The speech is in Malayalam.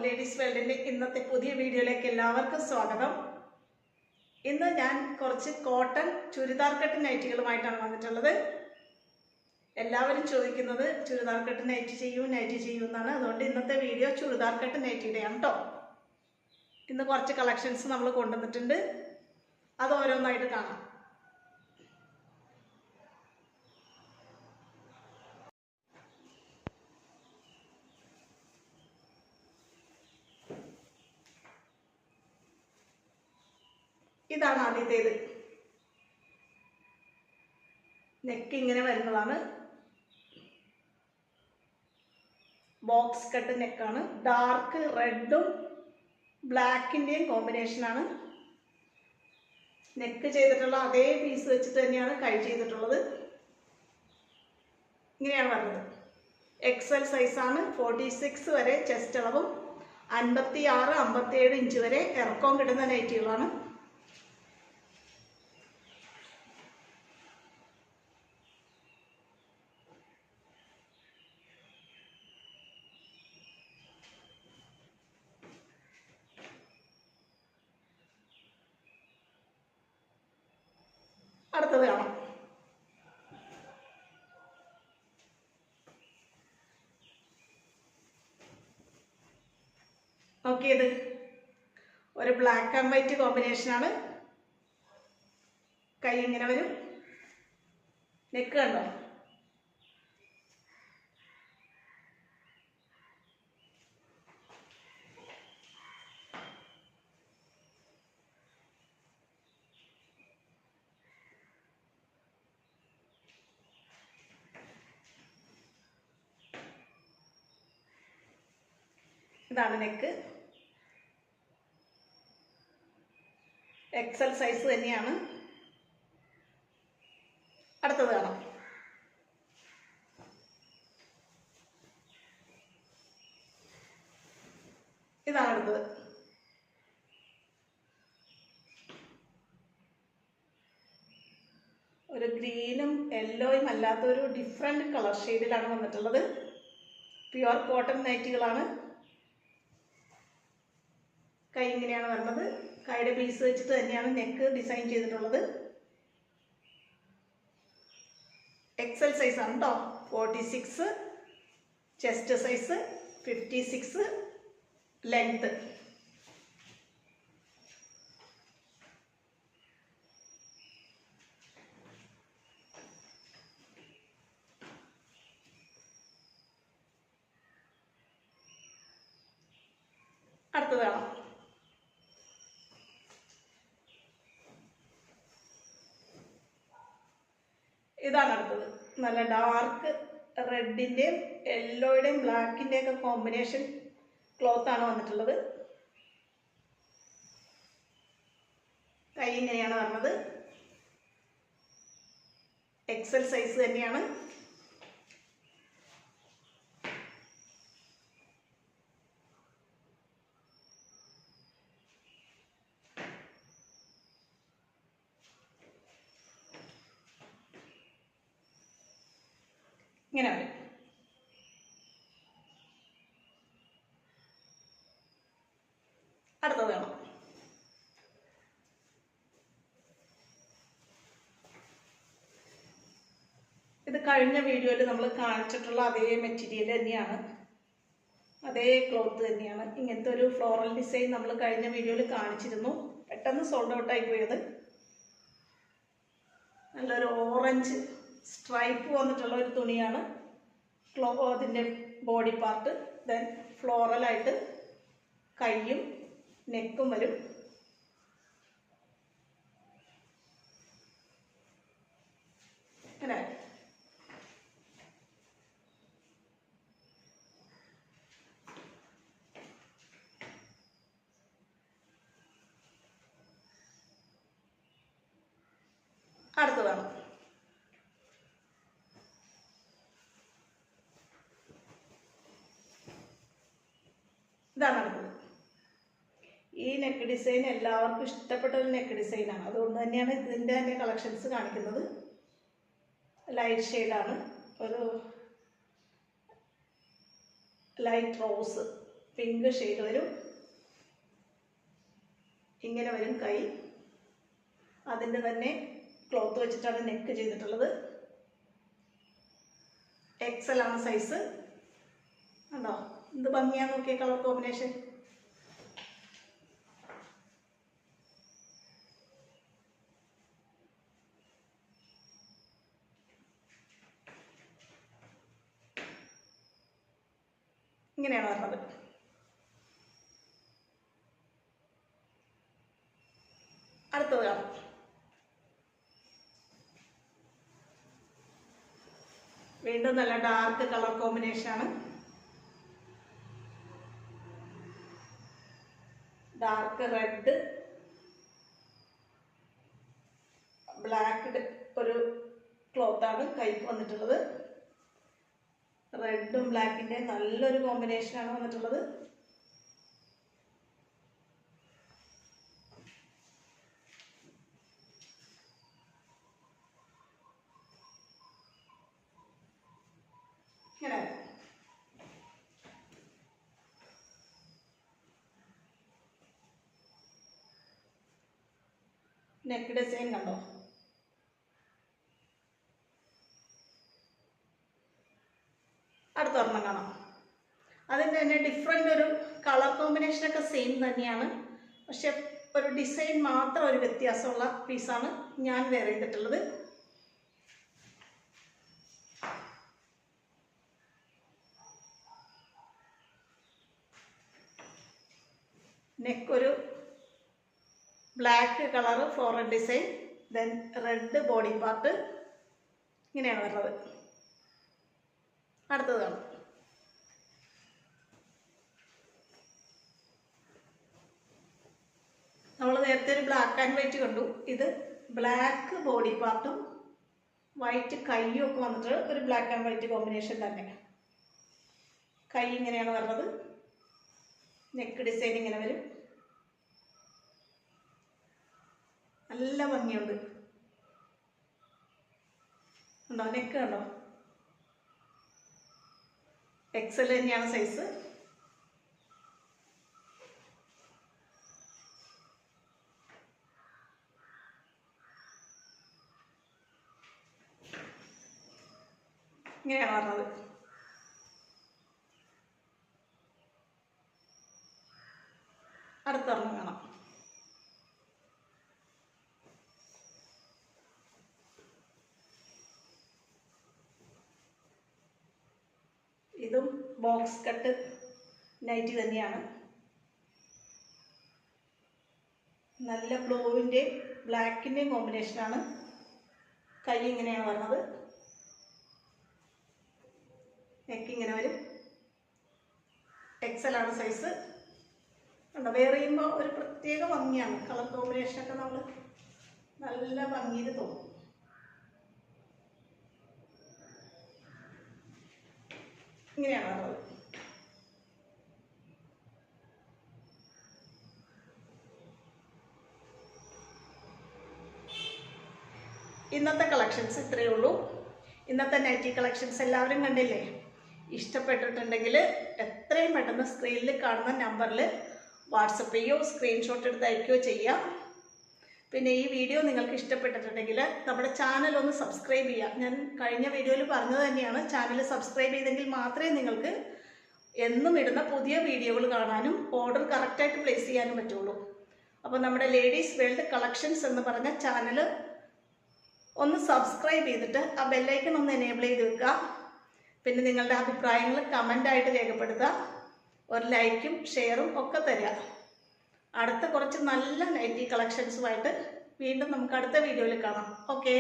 ലേഡീസ് വേൾഡിൻ്റെ ഇന്നത്തെ പുതിയ വീഡിയോയിലേക്ക് എല്ലാവർക്കും സ്വാഗതം. ഇന്ന് ഞാൻ കുറച്ച് കോട്ടൺ ചുരിദാർ കട്ട് നൈറ്റികളുമായിട്ടാണ് വന്നിട്ടുള്ളത്. എല്ലാവരും ചോദിക്കുന്നത് ചുരിദാർ കട്ട് നൈറ്റി ചെയ്യൂ എന്നാണ്. അതുകൊണ്ട് ഇന്നത്തെ വീഡിയോ ചുരിദാർ കട്ട് നൈറ്റിയുടെയാണ് കേട്ടോ. ഇന്ന് കുറച്ച് കളക്ഷൻസ് നമ്മൾ കൊണ്ടുവന്നിട്ടുണ്ട്, അത് ഓരോന്നായിട്ട് കാണാം. ഇതാണ് ആദ്യത്തേത്. നെക്ക് ഇങ്ങനെ വരുന്നതാണ്. ബോക്സ് കട്ട് നെക്കാണ്. ഡാർക്ക് റെഡും ബ്ലാക്കിൻ്റെയും കോമ്പിനേഷനാണ്. നെക്ക് ചെയ്തിട്ടുള്ള അതേ പീസ് വെച്ചിട്ട് തന്നെയാണ് കൈ ചെയ്തിട്ടുള്ളത്. ഇങ്ങനെയാണ് വരുന്നത്. എക്സൽ സൈസാണ്. 46 വരെ ചെസ്റ്റ് അളവും 56-57 ഇഞ്ച് വരെ ഇറക്കവും കിട്ടുന്ന നൈറ്റികളാണ്. അടുത്തത് കാണാം. നോക്കിയത് ഒരു ബ്ലാക്ക് ആൻഡ് വൈറ്റ് കോമ്പിനേഷനാണ്. കൈ ഇങ്ങനെ വരും. നെക്ക് കണ്ടോ? ഇതാണ് നെക്ക്. എക്സൽ സൈസ് തന്നെയാണ്. അടുത്തത് കാണാം. ഇതാണ് അടുത്തത്. ഒരു ഗ്രീനും യെല്ലോയും അല്ലാത്തൊരു ഡിഫറെൻറ്റ് കളർ ഷെയ്ഡിലാണ് വന്നിട്ടുള്ളത്. പ്യുവർ കോട്ടൺ നൈറ്റികളാണ്. കൈ ഇങ്ങനെയാണ് വരുന്നത്. കൈയുടെ പീസ് വെച്ചിട്ട് തന്നെയാണ് നെക്ക് ഡിസൈൻ ചെയ്തിട്ടുള്ളത്. എക്സൽ സൈസ് ആണ് കേട്ടോ. 46 ചെസ്റ്റ് സൈസ്, 56 ലെങ്ത്. അടുത്തത് കാണാം. ഇതാണ് അടുത്തത്. നല്ല ഡാർക്ക് റെഡിൻ്റെയും യെല്ലോയുടെയും ബ്ലാക്കിൻ്റെയും ഒക്കെ കോമ്പിനേഷൻ ക്ലോത്താണ് വന്നിട്ടുള്ളത്. കൈ ഇങ്ങനെയാണ് വരുന്നത്. എക്സൽ സൈസ് തന്നെയാണ്. ഇങ്ങനെ വരും. അടുത്തത് വേണം. ഇത് കഴിഞ്ഞ വീഡിയോയിൽ നമ്മൾ കാണിച്ചിട്ടുള്ള അതേ മെറ്റീരിയൽ തന്നെയാണ്, അതേ ക്ലോത്ത് തന്നെയാണ്. ഇങ്ങനത്തെ ഒരു ഫ്ലോറൽ ഡിസൈൻ നമ്മൾ കഴിഞ്ഞ വീഡിയോയിൽ കാണിച്ചിരുന്നു. പെട്ടെന്ന് സോൾഡ് ഔട്ടായി പോയത്. നല്ലൊരു ഓറഞ്ച് സ്ട്രൈപ്പ് വന്നിട്ടുള്ള ഒരു തുണിയാണ്. അതിൻ്റെ ബോഡി പാർട്ട്. ദെൻ ഫ്ലോറലായിട്ട് കൈയും നെക്കും വരും. അങ്ങനെ അടുത്തതാണ്. ഇതാണ് അടുത്തത്. ഈ നെക്ക് ഡിസൈൻ എല്ലാവർക്കും ഇഷ്ടപ്പെട്ട ഒരു നെക്ക് ഡിസൈനാണ്. അതുകൊണ്ട് തന്നെയാണ് ഇതിൻ്റെ തന്നെ കളക്ഷൻസ് കാണിക്കുന്നത്. ലൈറ്റ് ഷെയ്ഡാണ്. ഒരു ലൈറ്റ് റോസ് പിങ്ക് ഷെയ്ഡ് വരും. ഇങ്ങനെ വരും കൈ. അതിൻ്റെ തന്നെ ക്ലോത്ത് വെച്ചിട്ടാണ് നെക്ക് ചെയ്തിട്ടുള്ളത്. XL ആണ് സൈസ്. കണ്ടോ എന്ത് ഭംഗിയാ നോക്കിയ കളർ കോമ്പിനേഷൻ. ഇങ്ങനെയാണ് വരുന്നത്. അടുത്തത് കാണാം. വീണ്ടും നല്ല ഡാർക്ക് കളർ കോമ്പിനേഷൻ ആണ്. ഡാർക്ക് റെഡ്, ബ്ലാക്ക് ഒരു ക്ലോത്താണ് കൈക്ക് വന്നിട്ടുള്ളത്. റെഡും ബ്ലാക്കിൻ്റെ നല്ലൊരു കോമ്പിനേഷനാണ് വന്നിട്ടുള്ളത്. ഇങ്ങനെ നെക്ക് ഡിസൈൻ കണ്ടോ. അടുത്ത ഒരെണ്ണം കാണാം. അതിൻ്റെ തന്നെ ഡിഫറെൻ്റ് ഒരു കളർ കോമ്പിനേഷനൊക്കെ സെയിം തന്നെയാണ്, പക്ഷെ ഒരു ഡിസൈൻ മാത്രം ഒരു വ്യത്യാസമുള്ള പീസാണ് ഞാൻ വെയർ ചെയ്തിട്ടുള്ളത്. നെക്ക് ഒരു black colour floral design, then red body part. ഇങ്ങനെയാണ് വരുന്നത്. അടുത്തത് കാണാം. നമ്മൾ നേരത്തെ ഒരു ബ്ലാക്ക് ആൻഡ് വൈറ്റ് കണ്ടു. ഇത് ബ്ലാക്ക് ബോഡി പാർട്ടും വൈറ്റ് കൈയും ഒക്കെ വന്നിട്ട് ഒരു ബ്ലാക്ക് ആൻഡ് വൈറ്റ് കോമ്പിനേഷൻ തന്നെ. കൈ ഇങ്ങനെയാണ് വരുന്നത്. നെക്ക് ഡിസൈൻ ഇങ്ങനെ വരും. നല്ല ഭംഗിയുണ്ട്. ഉണ്ടോ നെക്ക് കണ്ടോ. XL തന്നെയാണ് സൈസ്. ഇങ്ങനെയാണ് പറഞ്ഞത്. അടുത്തൊരെണ്ണം കാണാം. ഇതും ബോക്സ് കട്ട് നൈറ്റി തന്നെയാണ്. നല്ല ബ്ലൂവിൻ്റെയും ബ്ലാക്കിൻ്റെയും കോമ്പിനേഷനാണ്. കൈ ഇങ്ങനെയാണ് വരുന്നത്. നെക്ക് ഇങ്ങനെ വരും. XL ആണ് സൈസ്. കണ്ടോ വെയർ ചെയ്യുമ്പോൾ ഒരു പ്രത്യേക ഭംഗിയാണ്. കളർ കോമ്പിനേഷനൊക്കെ നമ്മൾ നല്ല ഭംഗിയിൽ തോന്നും. ഇങ്ങനെയാണ് വരുന്നത്. ഇന്നത്തെ കളക്ഷൻസ് ഇത്രയേ ഉള്ളൂ. ഇന്നത്തെ നൈറ്റി കളക്ഷൻസ് എല്ലാവരും കണ്ടില്ലേ? ഇഷ്ടപ്പെട്ടിട്ടുണ്ടെങ്കിൽ എത്രയും പെട്ടെന്ന് സ്ക്രീനിൽ കാണുന്ന നമ്പറിൽ വാട്സപ്പ് ചെയ്യുകയോ സ്ക്രീൻഷോട്ട് എടുത്ത് അയക്കുകയോ ചെയ്യാം. പിന്നെ ഈ വീഡിയോ നിങ്ങൾക്ക് ഇഷ്ടപ്പെട്ടിട്ടുണ്ടെങ്കിൽ നമ്മുടെ ചാനൽ ഒന്ന് സബ്സ്ക്രൈബ് ചെയ്യുക. ഞാൻ കഴിഞ്ഞ വീഡിയോയിൽ പറഞ്ഞത് തന്നെയാണ്, ചാനൽ സബ്സ്ക്രൈബ് ചെയ്തെങ്കിൽ മാത്രമേ നിങ്ങൾക്ക് എന്നും ഇടുന്ന പുതിയ വീഡിയോകൾ കാണാനും ഓർഡർ കറക്റ്റായിട്ട് പ്ലേസ് ചെയ്യാനും പറ്റുള്ളൂ. അപ്പോൾ നമ്മുടെ ലേഡീസ് വേൾഡ് കളക്ഷൻസ് എന്ന് പറഞ്ഞ ചാനൽ ഒന്ന് സബ്സ്ക്രൈബ് ചെയ്തിട്ട് ആ ബെല്ലൈക്കൺ ഒന്ന് എനേബിൾ ചെയ്ത് വെക്കുക. പിന്നെ നിങ്ങളുടെ അഭിപ്രായങ്ങൾ കമൻ്റായിട്ട് രേഖപ്പെടുത്തുക. ഒരു ലൈക്കും ഷെയറും ഒക്കെ തരിക. അടുത്ത കുറച്ച് നല്ല നൈറ്റി കളക്ഷൻസുമായിട്ട് വീണ്ടും നമുക്ക് അടുത്ത വീഡിയോയിൽ കാണാം. ഓക്കേ.